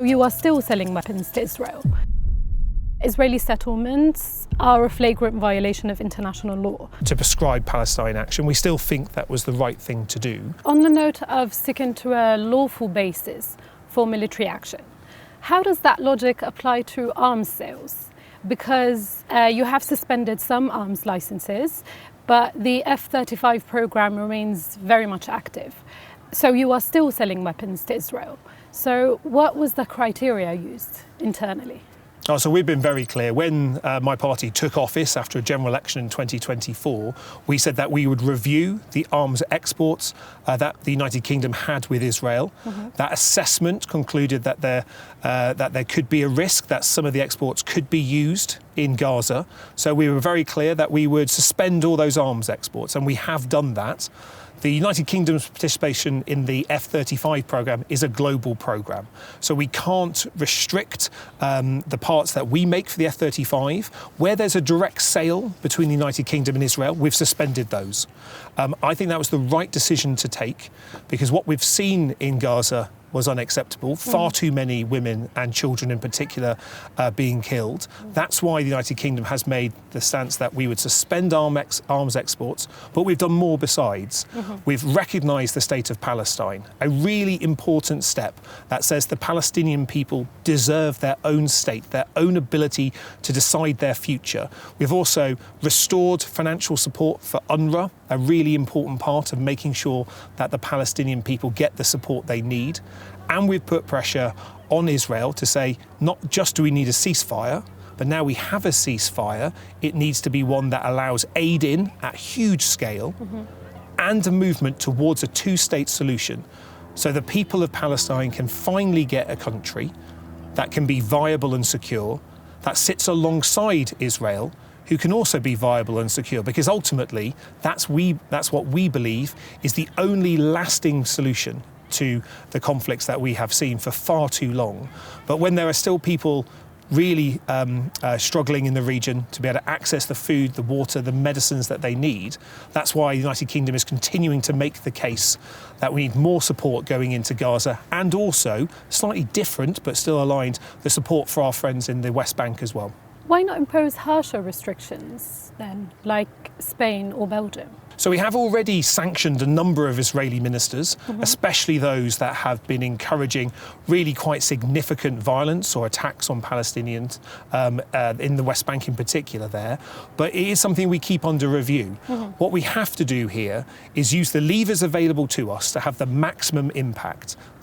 You are still selling weapons to Israel. Israeli settlements are a flagrant violation of international law. To prescribe Palestine action, we still think that was the right thing to do. On the note of sticking to a lawful basis for military action, how does that logic apply to arms sales? Because you have suspended some arms licenses, but the F-35 program remains very much active. So you are still selling weapons to Israel. So what was the criteria used internally? So we've been very clear. When my party took office after a general election in 2024, we said that we would review the arms exports that the United Kingdom had with Israel. That assessment concluded that there could be a risk that some of the exports could be used in Gaza. So we were very clear that we would suspend all those arms exports, and we have done that. The United Kingdom's participation in the F-35 programme is a global programme. So we can't restrict the parts that we make for the F-35. Where there's a direct sale between the United Kingdom and Israel, we've suspended those. I think that was the right decision to take, because what we've seen in Gaza was unacceptable. Far too many women and children in particular being killed. That's why the United Kingdom has made the stance that we would suspend arms exports, but we've done more besides. We've recognised the state of Palestine, a really important step that says the Palestinian people deserve their own state, their own ability to decide their future. We've also restored financial support for UNRWA, a really important part of making sure that the Palestinian people get the support they need. And we've put pressure on Israel to say, not just do we need a ceasefire, but now we have a ceasefire, it needs to be one that allows aid in at huge scale and a movement towards a two-state solution. So the people of Palestine can finally get a country that can be viable and secure, that sits alongside Israel, who can also be viable and secure, because ultimately that's what we believe is the only lasting solution to the conflicts that we have seen for far too long. But when there are still people really struggling in the region to be able to access the food, the water, the medicines that they need, that's why the United Kingdom is continuing to make the case that we need more support going into Gaza, and also, slightly different but still aligned, the support for our friends in the West Bank as well. Why not impose harsher restrictions then, like Spain or Belgium? So we have already sanctioned a number of Israeli ministers, especially those that have been encouraging really quite significant violence or attacks on Palestinians in the West Bank in particular there. But it is something we keep under review. What we have to do here is use the levers available to us to have the maximum impact.